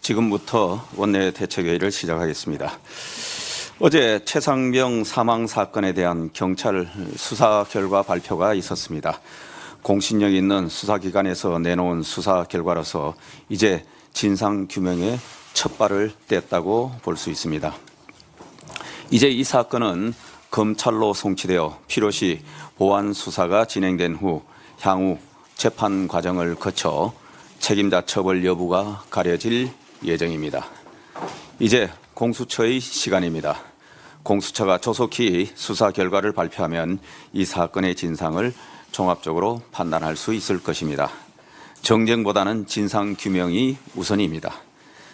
지금부터 원내 대책회의를 시작하겠습니다. 어제 최상병 사망 사건에 대한 경찰 수사 결과 발표가 있었습니다. 공신력 있는 수사기관에서 내놓은 수사 결과로서 이제 진상규명에 첫 발을 뗐다고 볼 수 있습니다. 이제 이 사건은 검찰로 송치되어 필요시 보완 수사가 진행된 후 향후 재판 과정을 거쳐 책임자 처벌 여부가 가려질 예정입니다. 이제 공수처의 시간입니다. 공수처가 조속히 수사 결과를 발표하면 이 사건의 진상을 종합적으로 판단할 수 있을 것입니다. 정쟁보다는 진상 규명이 우선입니다.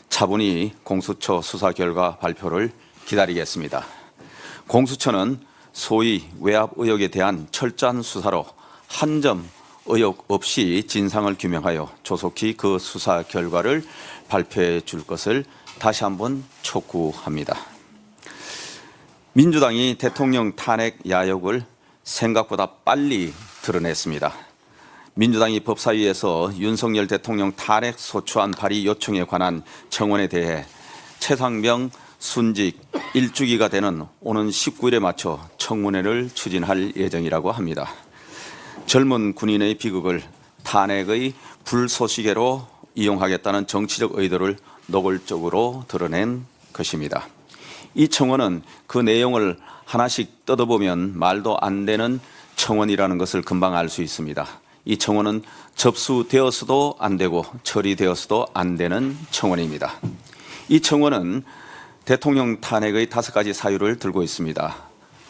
차분히 공수처 수사 결과 발표를 기다리겠습니다. 공수처는 소위 외압 의혹에 대한 철저한 수사로 한 점 의혹 없이 진상을 규명하여 조속히 그 수사 결과를 발표해 줄 것을 다시 한번 촉구합니다. 민주당이 대통령 탄핵 야욕을 생각보다 빨리 드러냈습니다. 민주당이 법사위에서 윤석열 대통령 탄핵 소추안 발의 요청에 관한 청원에 대해 최상병 순직 1주기가 되는 오는 19일에 맞춰 청문회를 추진할 예정이라고 합니다. 젊은 군인의 비극을 탄핵의 불쏘시개로 이용하겠다는 정치적 의도를 노골적으로 드러낸 것입니다. 이 청원은 그 내용을 하나씩 뜯어보면 말도 안 되는 청원이라는 것을 금방 알 수 있습니다. 이 청원은 접수되어서도 안 되고 처리되어서도 안 되는 청원입니다. 이 청원은 대통령 탄핵의 5가지 사유를 들고 있습니다.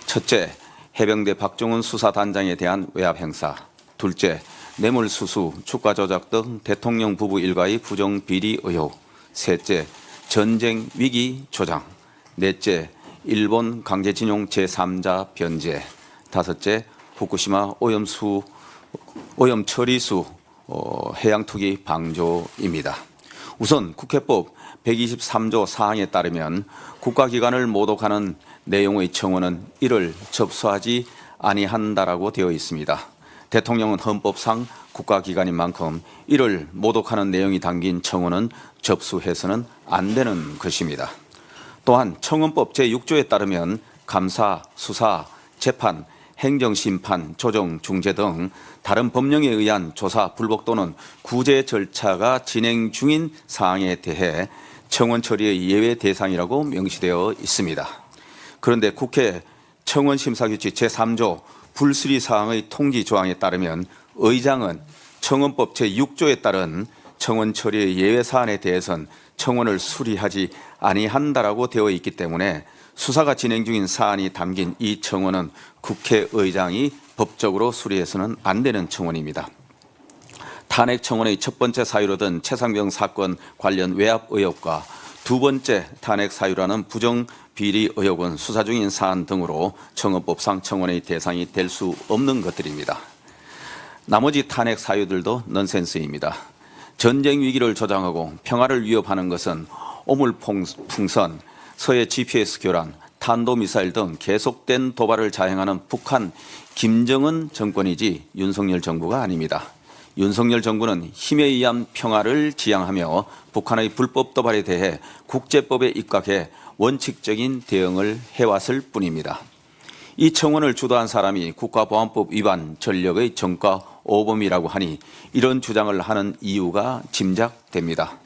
첫째, 해병대 박종훈 수사단장에 대한 외압 행사. 둘째, 뇌물수수, 주가 조작 등 대통령 부부 일가의 부정비리 의혹. 셋째, 전쟁 위기 조장. 넷째, 일본 강제징용 제3자 변제. 다섯째, 후쿠시마 오염 처리수 해양 투기 방조입니다. 우선 국회법 123조 사항에 따르면 국가기관을 모독하는 내용의 청원은 이를 접수하지 아니한다라고 되어 있습니다. 대통령은 헌법상 국가기관인 만큼 이를 모독하는 내용이 담긴 청원은 접수해서는 안 되는 것입니다. 또한 청원법 제6조에 따르면 감사, 수사, 재판, 행정심판, 조정, 중재 등 다른 법령에 의한 조사, 불복 또는 구제 절차가 진행 중인 사항에 대해 청원 처리의 예외 대상이라고 명시되어 있습니다. 그런데 국회 청원심사규칙 제3조 불수리 사항의 통지 조항에 따르면 의장은 청원법 제6조에 따른 청원 처리의 예외 사안에 대해서는 청원을 수리하지 아니한다라고 되어 있기 때문에 수사가 진행 중인 사안이 담긴 이 청원은 국회의장이 법적으로 수리해서는 안 되는 청원입니다. 탄핵 청원의 첫 번째 사유로 든 최상병 사건 관련 외압 의혹과 두 번째 탄핵 사유라는 부정비리 의혹은 수사 중인 사안 등으로 청원법상 청원의 대상이 될 수 없는 것들입니다. 나머지 탄핵 사유들도 넌센스입니다. 전쟁 위기를 조장하고 평화를 위협하는 것은 오물풍선, 서해 GPS 교란, 탄도미사일 등 계속된 도발을 자행하는 북한 김정은 정권이지 윤석열 정부가 아닙니다. 윤석열 정부는 힘에 의한 평화를 지향하며 북한의 불법 도발에 대해 국제법에 입각해 원칙적인 대응을 해왔을 뿐입니다. 이 청원을 주도한 사람이 국가보안법 위반 전력의 전과 오범이라고 하니 이런 주장을 하는 이유가 짐작됩니다.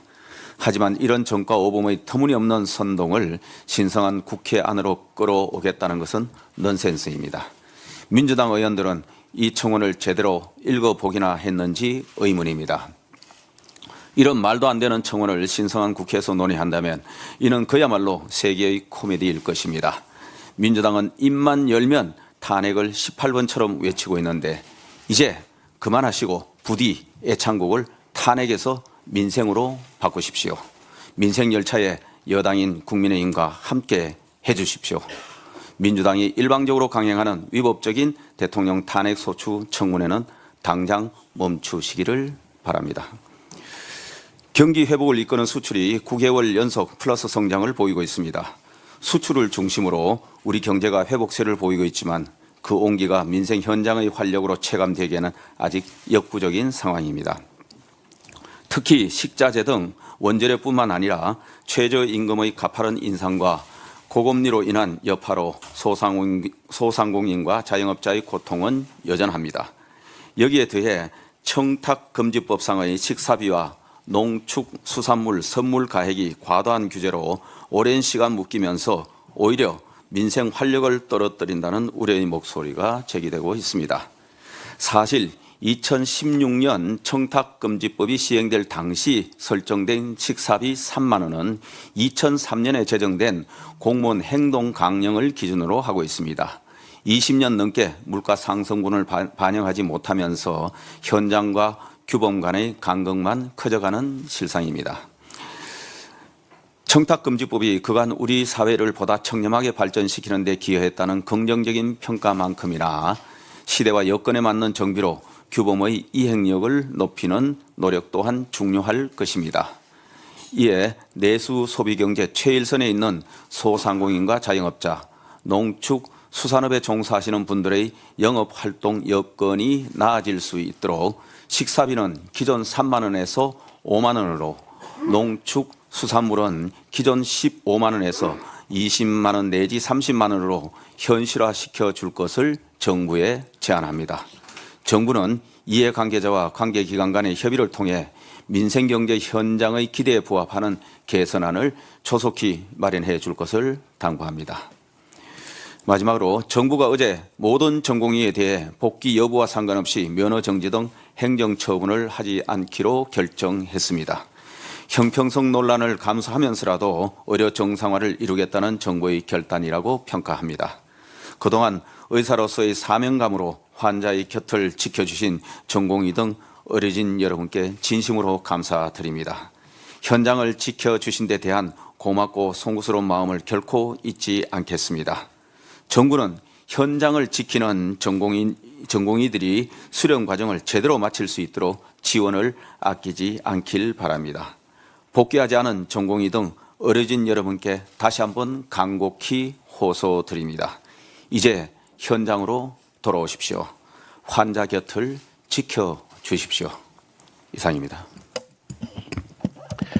하지만 이런 전과 오범의 터무니없는 선동을 신성한 국회 안으로 끌어오겠다는 것은 넌센스입니다. 민주당 의원들은 이 청원을 제대로 읽어보기나 했는지 의문입니다. 이런 말도 안 되는 청원을 신성한 국회에서 논의한다면 이는 그야말로 세계의 코미디일 것입니다. 민주당은 입만 열면 탄핵을 18번처럼 외치고 있는데 이제 그만하시고 부디 애창곡을 탄핵에서 민생으로 바꾸십시오. 민생 열차에 여당인 국민의힘과 함께 해주십시오. 민주당이 일방적으로 강행하는 위법적인 대통령 탄핵 소추 청문회는 당장 멈추시기를 바랍니다. 경기 회복을 이끄는 수출이 9개월 연속 플러스 성장을 보이고 있습니다. 수출을 중심으로 우리 경제가 회복세를 보이고 있지만 그 온기가 민생 현장의 활력으로 체감되기에는 아직 역부족인 상황입니다. 특히 식자재 등 원재료뿐만 아니라 최저임금의 가파른 인상과 고금리로 인한 여파로 소상공인과 자영업자의 고통은 여전합니다. 여기에 더해 청탁금지법상의 식사비와 농축수산물 선물 가액이 과도한 규제로 오랜 시간 묶이면서 오히려 민생 활력을 떨어뜨린다는 우려의 목소리가 제기되고 있습니다. 사실 2016년 청탁금지법이 시행될 당시 설정된 식사비 3만 원은 2003년에 제정된 공무원 행동강령을 기준으로 하고 있습니다. 20년 넘게 물가 상승분을 반영하지 못하면서 현장과 규범 간의 간극만 커져가는 실상입니다. 청탁금지법이 그간 우리 사회를 보다 청렴하게 발전시키는 데 기여했다는 긍정적인 평가만큼이나 시대와 여건에 맞는 정비로 규범의 이행력을 높이는 노력 또한 중요할 것입니다. 이에 내수 소비경제 최일선에 있는 소상공인과 자영업자, 농축, 수산업에 종사하시는 분들의 영업활동 여건이 나아질 수 있도록 식사비는 기존 3만 원에서 5만 원으로, 농축, 수산물은 기존 15만 원에서 20만 원 내지 30만 원으로 현실화시켜 줄 것을 정부에 제안합니다. 정부는 이해관계자와 관계기관 간의 협의를 통해 민생경제 현장의 기대에 부합하는 개선안을 조속히 마련해 줄 것을 당부합니다. 마지막으로 정부가 어제 모든 전공의에 대해 복귀 여부와 상관없이 면허 정지 등 행정처분을 하지 않기로 결정했습니다. 형평성 논란을 감수하면서라도 의료 정상화를 이루겠다는 정부의 결단이라고 평가합니다. 그동안 의사로서의 사명감으로 환자의 곁을 지켜주신 전공의 등 어려진 여러분께 진심으로 감사드립니다. 현장을 지켜주신 데 대한 고맙고 송구스러운 마음을 결코 잊지 않겠습니다. 정부는 현장을 지키는 전공의들이 수련 과정을 제대로 마칠 수 있도록 지원을 아끼지 않길 바랍니다. 복귀하지 않은 전공의 등 어려진 여러분께 다시 한번 간곡히 호소드립니다. 이제 현장으로 돌아오십시오. 환자 곁을 지켜주십시오. 이상입니다.